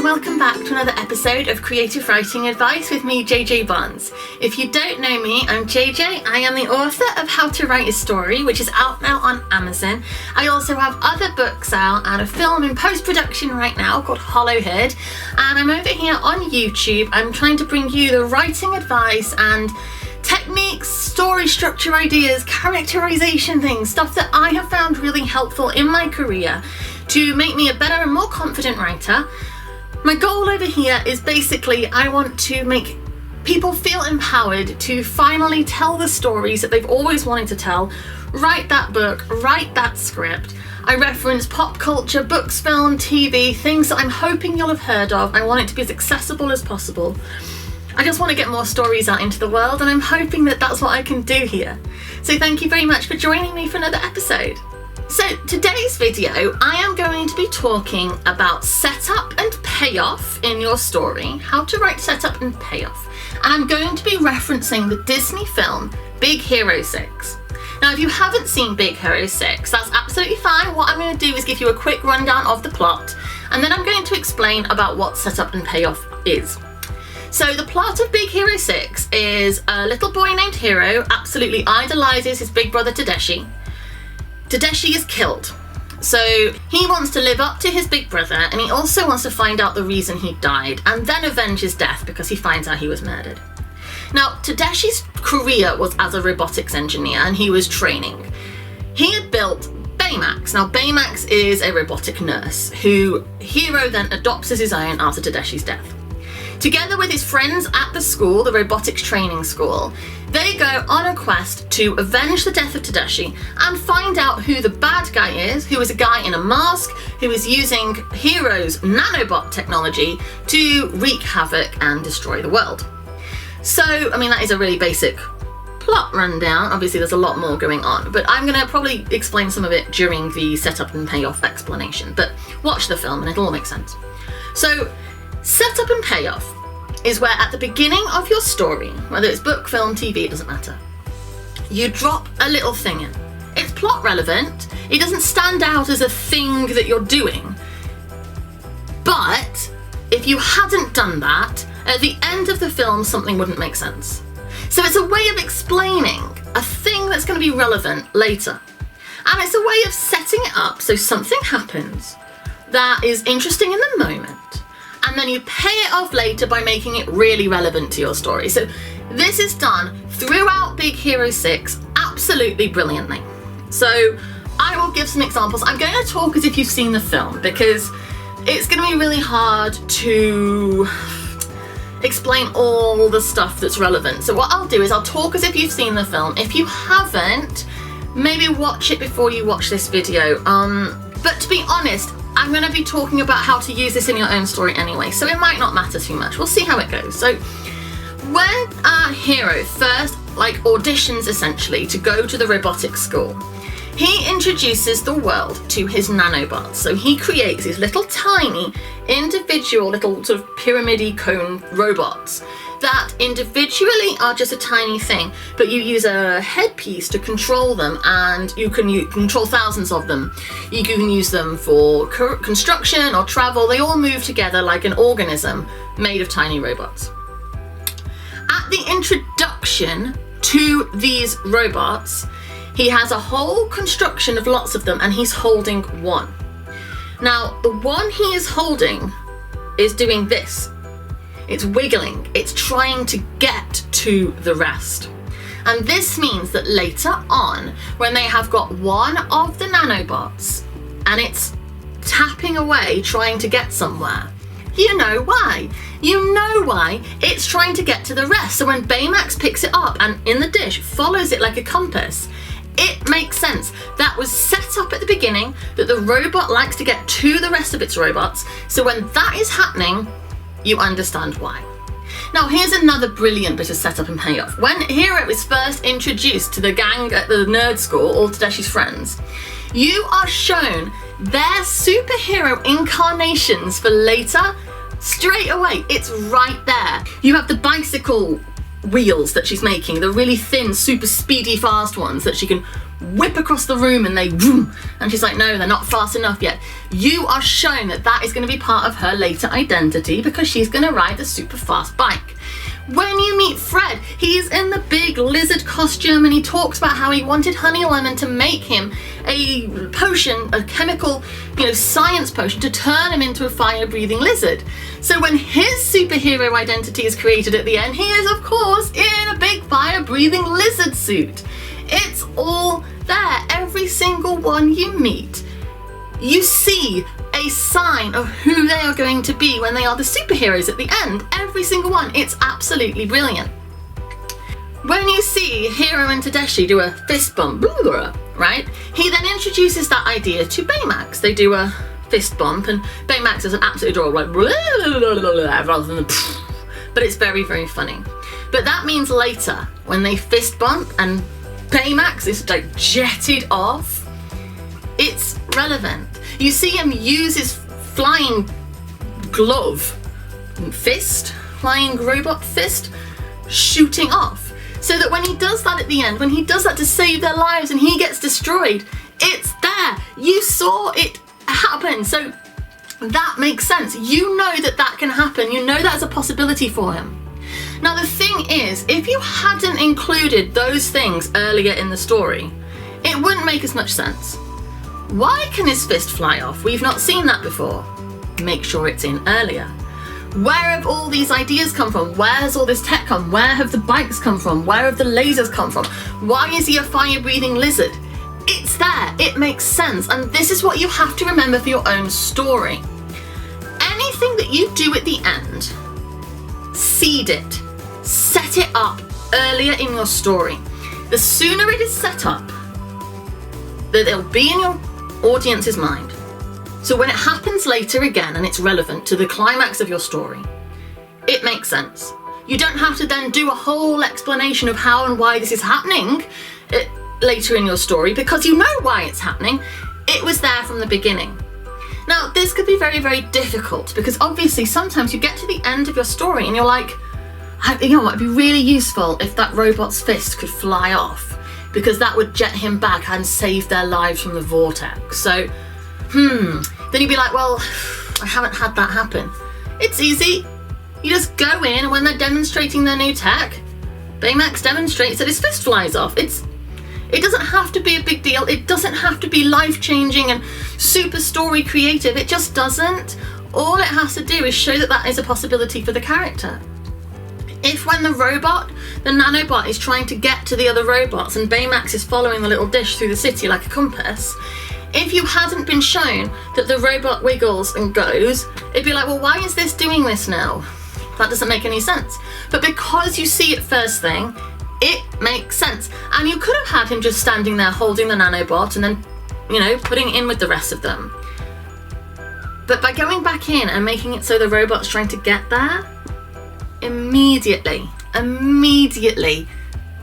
welcome back to another episode of Creative Writing Advice with me, JJ Barnes. If you don't know me, I'm JJ. I am the author of How to Write a Story, which is out now on Amazon. I also have other books out and a film in post-production right now called Hollowhead. And I'm over here on YouTube. I'm trying to bring you the writing advice and techniques, story structure ideas, characterization things, stuff that I have found really helpful in my career to make me a better and more confident writer. My goal over here is basically I want to make people feel empowered to finally tell the stories that they've always wanted to tell, write that book, write that script. I reference pop culture, books, film, TV, things that I'm hoping you'll have heard of. I want it to be as accessible as possible. I just want to get more stories out into the world, and I'm hoping that that's what I can do here. So thank you very much for joining me for another episode. So today's video, I am going to be talking about setup and payoff in your story, how to write setup and payoff. And I'm going to be referencing the Disney film Big Hero 6. Now, if you haven't seen Big Hero 6, that's absolutely fine. What I'm going to do is give you a quick rundown of the plot, and then I'm going to explain about what setup and payoff is. So the plot of Big Hero 6 is a little boy named Hiro absolutely idolizes his big brother Tadashi. Tadashi is killed, so he wants to live up to his big brother, and he also wants to find out the reason he died and then avenge his death because he finds out he was murdered. Now, Tadashi's career was as a robotics engineer, and he was training. He had built Baymax. Now, Baymax is a robotic nurse who Hiro then adopts as his own after Tadashi's death. Together with his friends at the school, the robotics training school, they go on a quest to avenge the death of Tadashi and find out who the bad guy is, who is a guy in a mask who is using Hiro's nanobot technology to wreak havoc and destroy the world. So, I mean, that is a really basic plot rundown. Obviously, there's a lot more going on, but I'm going to probably explain some of it during the setup and payoff explanation. But watch the film and it'll all make sense. So, setup and payoff is where at the beginning of your story, whether it's book, film, TV, it doesn't matter, you drop a little thing in. It's plot relevant, it doesn't stand out as a thing that you're doing, but if you hadn't done that, at the end of the film something wouldn't make sense. So it's a way of explaining a thing that's going to be relevant later. And it's a way of setting it up so something happens that is interesting in the moment, and then you pay it off later by making it really relevant to your story. So this is done throughout Big Hero 6 absolutely brilliantly. So I will give some examples. I'm going to talk as if you've seen the film because it's going to be really hard to explain all the stuff that's relevant. So what I'll do is I'll talk as if you've seen the film. If you haven't, maybe watch it before you watch this video. But to be honest, I'm going to be talking about how to use this in your own story anyway, so it might not matter too much. We'll see how it goes. So when our hero first auditions essentially to go to the robotics school, he introduces the world to his nanobots. So he creates these little tiny individual little sort of pyramid-y cone robots that individually are just a tiny thing, but you use a headpiece to control them, and you can control thousands of them. You can use them for construction or travel. They all move together like an organism made of tiny robots. At the introduction to these robots, he has a whole construction of lots of them, and he's holding one. Now, the one he is holding is doing this. It's wiggling, it's trying to get to the rest. And this means that later on, when they have got one of the nanobots and it's tapping away trying to get somewhere, you know why. You know why it's trying to get to the rest. So when Baymax picks it up and in the dish follows it like a compass, it makes sense. That was set up at the beginning, that the robot likes to get to the rest of its robots. So when that is happening, you understand why. Now here's another brilliant bit of setup and payoff. When Hiro is first introduced to the gang at the nerd school, all Tadashi's friends, you are shown their superhero incarnations for later straight away. It's right there. You have the bicycle wheels that she's making, the really thin, super speedy, fast ones that she can whip across the room and they vroom, and she's like, no, they're not fast enough yet. You are shown that that is going to be part of her later identity because she's going to ride the super fast bike. When you meet Fred, he's in the big lizard costume and he talks about how he wanted Honey Lemon to make him a potion, a chemical, science potion to turn him into a fire-breathing lizard. So when his superhero identity is created at the end, he is, of course, in a big fire-breathing lizard suit. It's all there. Every single one you meet, you see a sign of who they are going to be when they are the superheroes at the end. Every single one. It's absolutely brilliant. When you see Hiro and Tadashi do a fist bump, right? He then introduces that idea to Baymax. They do a fist bump and Baymax is an absolute adorable, like, rather than the but it's very, very funny. But that means later, when they fist bump and Baymax is like jetted off, it's relevant. You see him use his flying glove, flying robot fist, shooting off. So that when he does that at the end, when he does that to save their lives and he gets destroyed, it's there. You saw it happen. So that makes sense. You know that that can happen. You know that's a possibility for him. Now the thing is, if you hadn't included those things earlier in the story, it wouldn't make as much sense. Why can his fist fly off? We've not seen that before. Make sure it's in earlier. Where have all these ideas come from? Where has all this tech come? Where have the bikes come from? Where have the lasers come from? Why is he a fire-breathing lizard? It's there. It makes sense. And this is what you have to remember for your own story. Anything that you do at the end, seed it. Set it up earlier in your story. The sooner it is set up, that it'll be in your audience's mind. So when it happens later again and it's relevant to the climax of your story, it makes sense. You don't have to then do a whole explanation of how and why this is happening later in your story because you know why it's happening. It was there from the beginning. Now, this could be very, very difficult because obviously sometimes you get to the end of your story and you're like, you know what, it'd be really useful if that robot's fist could fly off because that would jet him back and save their lives from the vortex. So, then you'd be like, well, I haven't had that happen. It's easy. You just go in and when they're demonstrating their new tech, Baymax demonstrates that his fist flies off. It doesn't have to be a big deal. It doesn't have to be life-changing and super story creative. It just doesn't. All it has to do is show that that is a possibility for the character. If when the nanobot is trying to get to the other robots and Baymax is following the little dish through the city like a compass, if you hadn't been shown that the robot wiggles and goes, it'd be like, well, why is this doing this now? That doesn't make any sense. But because you see it first thing, it makes sense. And you could have had him just standing there holding the nanobot and then, putting it in with the rest of them. But by going back in and making it so the robot's trying to get there, immediately,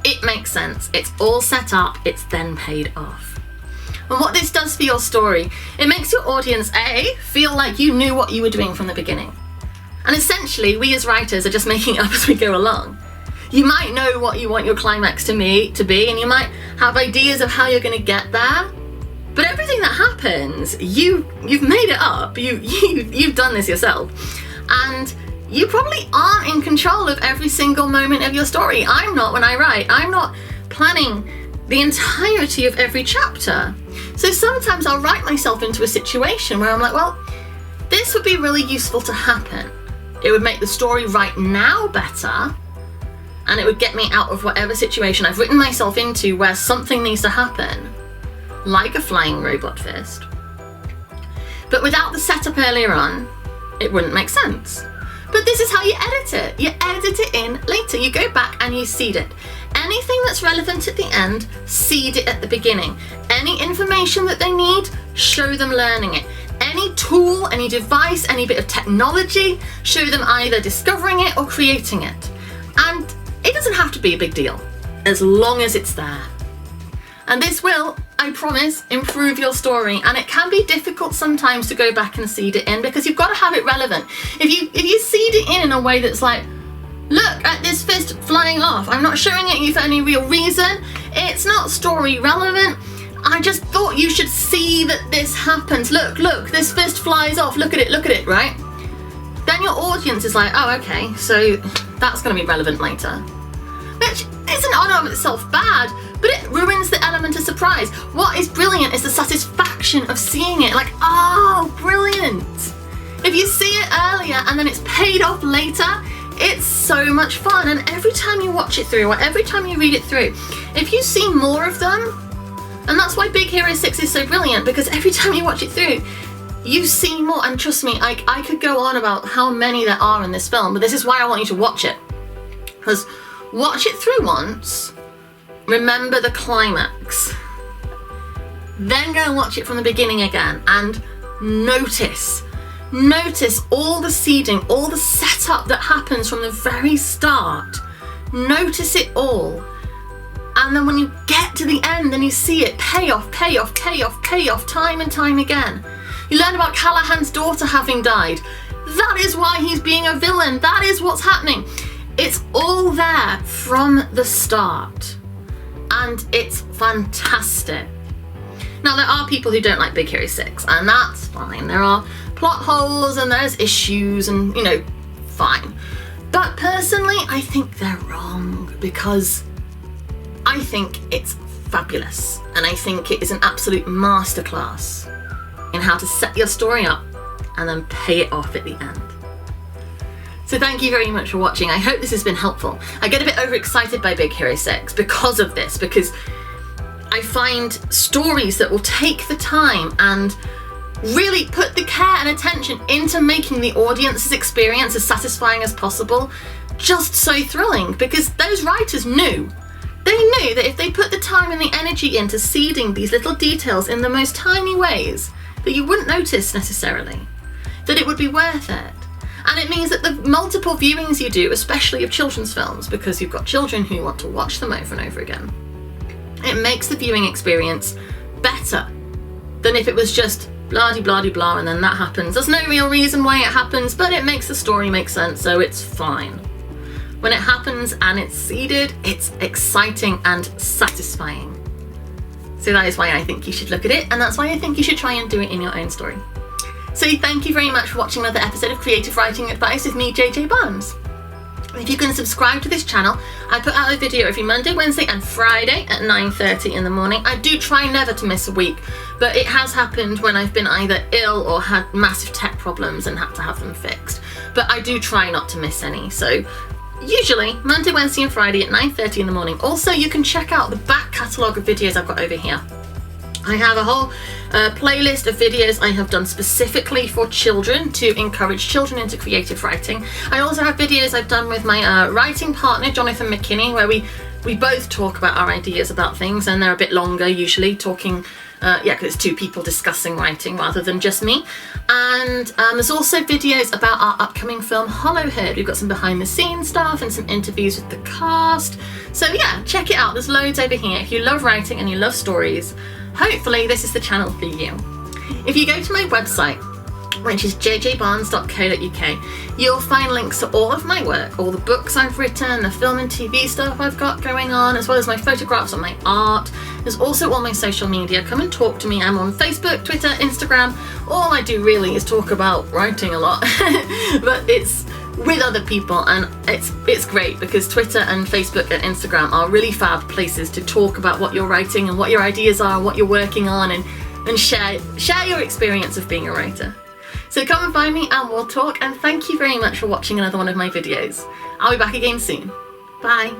it makes sense. It's all set up, it's then paid off. And what this does for your story, it makes your audience, A, feel like you knew what you were doing from the beginning. And essentially, we as writers are just making it up as we go along. You might know what you want your climax to be, and you might have ideas of how you're going to get there. But everything that happens, you've made it up. You've done this yourself. And you probably aren't in control of every single moment of your story. I'm not when I write. I'm not planning the entirety of every chapter. So sometimes I'll write myself into a situation where I'm like, well, this would be really useful to happen. It would make the story right now better, and it would get me out of whatever situation I've written myself into where something needs to happen, like a flying robot fist. But without the setup earlier on, it wouldn't make sense. But this is how you edit it. You edit it in later. You go back and you seed it. Anything that's relevant at the end, seed it at the beginning. Any information that they need, show them learning it. Any tool, any device, any bit of technology, show them either discovering it or creating it. And it doesn't have to be a big deal, as long as it's there. And this will, I promise, improve your story. And it can be difficult sometimes to go back and seed it in because you've got to have it relevant. If you seed it in a way that's like, Look at this fist flying off. I'm not showing it you for any real reason. It's not story relevant. I just thought you should see that this happens. Look, this fist flies off. Look at it, right? Then your audience is like, oh, okay, so that's going to be relevant later. Which isn't on of itself bad, but it ruins the element of surprise. What is brilliant is the satisfaction of seeing it. Like, oh, brilliant. If you see it earlier and then it's paid off later, it's so much fun. And every time you watch it through, or every time you read it through, if you see more of them, and that's why Big Hero 6 is so brilliant, because every time you watch it through, you see more. And trust me, I could go on about how many there are in this film, but this is why I want you to watch it. Because watch it through once, remember the climax, then go and watch it from the beginning again and notice all the seeding, all the setup that happens from the very start. Notice it all. And then when you get to the end and you see it pay off time and time again. You learn about Callahan's daughter having died. That is why he's being a villain. That is what's happening. It's all there from the start. And it's fantastic. Now, there are people who don't like Big Hero 6, and that's fine. There are plot holes and there's issues and, fine. But personally, I think they're wrong, because I think it's fabulous, and I think it is an absolute masterclass in how to set your story up and then pay it off at the end. So thank you very much for watching. I hope this has been helpful. I get a bit overexcited by Big Hero 6 because of this, because I find stories that will take the time and really put the care and attention into making the audience's experience as satisfying as possible just so thrilling, because those writers knew. They knew that if they put the time and the energy into seeding these little details in the most tiny ways that you wouldn't notice necessarily, that it would be worth it. And it means that the multiple viewings you do, especially of children's films, because you've got children who want to watch them over and over again, it makes the viewing experience better than if it was just blah-de-blah-de-blah and then that happens. There's no real reason why it happens, but it makes the story make sense, so it's fine. When it happens and it's seeded, it's exciting and satisfying. So that is why I think you should look at it, and that's why I think you should try and do it in your own story. So thank you very much for watching another episode of Creative Writing Advice with me, JJ Barnes. If you can subscribe to this channel, I put out a video every Monday, Wednesday and Friday at 9:30 in the morning. I do try never to miss a week, but it has happened when I've been either ill or had massive tech problems and had to have them fixed. But I do try not to miss any, so usually Monday, Wednesday and Friday at 9:30 in the morning. Also, you can check out the back catalogue of videos I've got over here. I have a whole playlist of videos I have done specifically for children to encourage children into creative writing. I also have videos I've done with my writing partner, Jonathan McKinney, where we both talk about our ideas about things, and they're a bit longer usually, talking, because it's two people discussing writing rather than just me. And there's also videos about our upcoming film Hollowhead. We've got some behind the scenes stuff and some interviews with the cast. So yeah, check it out. There's loads over here. If you love writing and you love stories, hopefully this is the channel for you. If you go to my website, which is jjbarnes.co.uk, you'll find links to all of my work, all the books I've written, the film and TV stuff I've got going on, as well as my photographs and my art. There's also all my social media. Come and talk to me. I'm on Facebook, Twitter, Instagram. All I do really is talk about writing a lot, but it's with other people, and it's great because Twitter and Facebook and Instagram are really fab places to talk about what you're writing and what your ideas are and what you're working on, and share your experience of being a writer. So come and find me and we'll talk, and thank you very much for watching another one of my videos. I'll be back again soon. Bye.